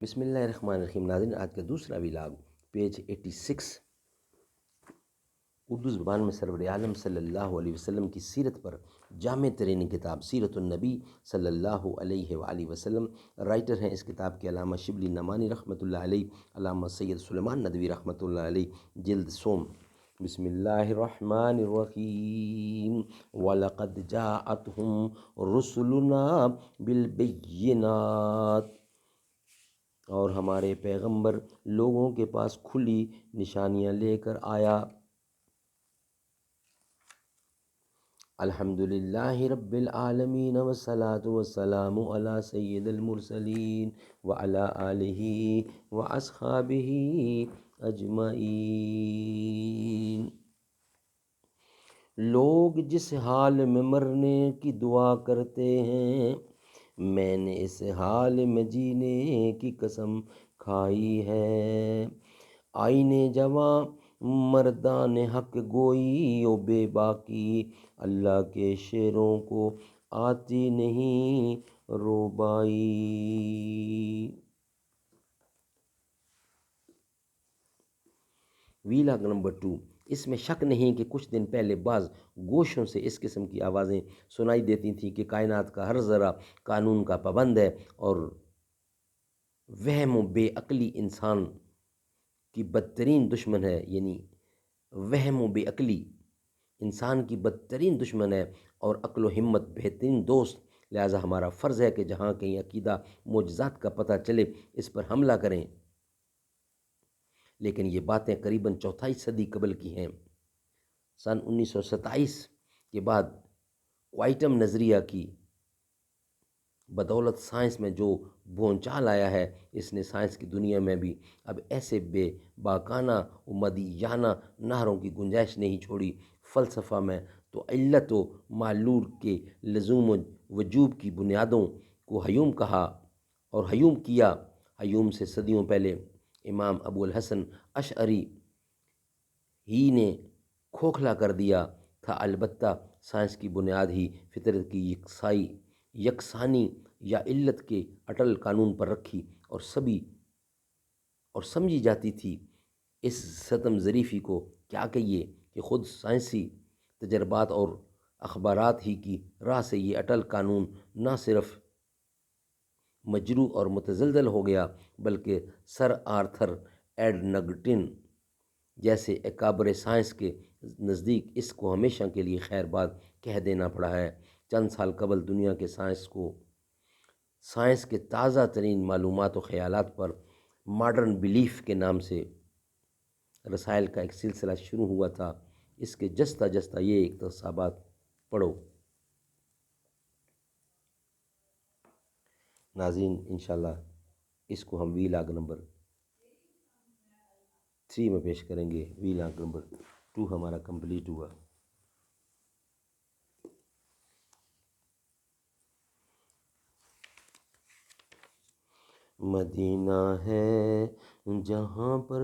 بسم اللہ الرحمن الرحیم۔ ناظرین، آج کا دوسرا ولاگ پیج 86 اردو زبان میں سرور عالم صلی اللہ علیہ وسلم کی سیرت پر جامع ترین کتاب سیرت النبی صلی اللہ علیہ وآلہ وسلم۔ رائٹر ہیں اس کتاب کے علامہ شبلی نعمانی رحمۃ اللہ علیہ، علامہ سید سلیمان ندوی رحمۃ اللہ علیہ، جلد سوم۔ بسم اللہ الرحمن الرحیم۔ وَلَقَدْ جَاءَتْهُمْ رُسُلُنَا بِالْبَيِّنَاتِ، اور ہمارے پیغمبر لوگوں کے پاس کھلی نشانیاں لے کر آیا۔ الحمدللہ رب العالمین والصلاة والسلام علی سید المرسلین وعلی آلہ واصحابہ اجمعین۔ لوگ جس حال میں مرنے کی دعا کرتے ہیں، میں نے اس حال میں جینے کی قسم کھائی ہے۔ آئینے جواں مردان حق گوئی و بے باکی، اللہ کے شعروں کو آتی نہیں روبائی۔ Vlog number 2۔ اس میں شک نہیں کہ کچھ دن پہلے بعض گوشوں سے اس قسم کی آوازیں سنائی دیتی تھیں کہ کائنات کا ہر ذرہ قانون کا پابند ہے، اور وہم و بے عقلی انسان کی بدترین دشمن ہے۔ یعنی وہم و بے عقلی انسان کی بدترین دشمن ہے اور عقل و ہمت بہترین دوست۔ لہٰذا ہمارا فرض ہے کہ جہاں کہیں عقیدہ معجزات کا پتہ چلے اس پر حملہ کریں۔ لیکن یہ باتیں قریباً چوتھائی صدی قبل کی ہیں۔ سن 1927 کے بعد کوائٹم نظریہ کی بدولت سائنس میں جو بھونچال آیا ہے، اس نے سائنس کی دنیا میں بھی اب ایسے بے باکانہ و مدیانہ نعروں کی گنجائش نہیں چھوڑی۔ فلسفہ میں تو علت و معلول کے لزوم و وجوب کی بنیادوں کو ہیوم کہا اور ہیوم کیا۔ ہیوم سے صدیوں پہلے امام ابو الحسن اشعری ہی نے کھوکھلا کر دیا تھا۔ البتہ سائنس کی بنیاد ہی فطرت کی یکسانی یا علت کے اٹل قانون پر رکھی اور سمجھی جاتی تھی۔ اس ستم ظریفی کو کیا کہیے کہ خود سائنسی تجربات اور اخبارات ہی کی راہ سے یہ اٹل قانون نہ صرف مجروح اور متزلزل ہو گیا، بلکہ سر آرتھر ایڈنگٹن جیسے اکابر سائنس کے نزدیک اس کو ہمیشہ کے لیے خیر باد کہہ دینا پڑا ہے۔ چند سال قبل دنیا کے سائنس کے تازہ ترین معلومات و خیالات پر ماڈرن بلیف کے نام سے رسائل کا ایک سلسلہ شروع ہوا تھا۔ اس کے جستہ جستہ یہ اقتباسات پڑھو۔ ناظرین، انشاءاللہ اس کو ہم ویلاگ نمبر 3 میں پیش کریں گے۔ ویلاگ نمبر 2 ہمارا کمپلیٹ ہوا۔ مدینہ ہے جہاں پر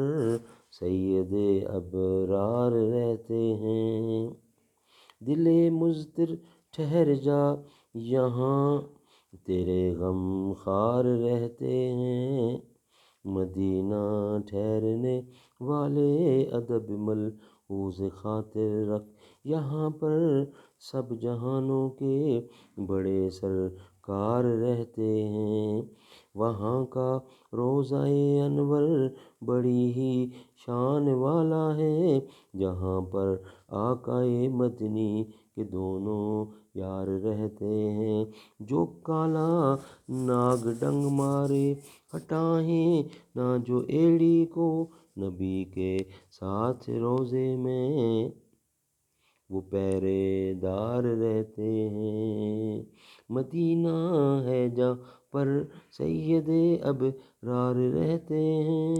سید ابرار رہتے ہیں، دل مضطر ٹھہر جا یہاں تیرے غم خوار رہتے ہیں۔ مدینہ ٹھہرنے والے ادب ملحوظ خاطر رکھ، یہاں پر سب جہانوں کے بڑے سرکار رہتے ہیں۔ وہاں کا روضہ انور بڑی ہی شان والا ہے، جہاں پر آقا مدنی کے دونوں یار رہتے ہیں۔ جو کالا ناگ ڈنگ مارے ہٹائیں نہ جو ایڑی کو، نبی کے ساتھ روضے میں وہ پہرے دار رہتے ہیں۔ مدینہ ہے جہاں پر سید ابرار رہتے ہیں۔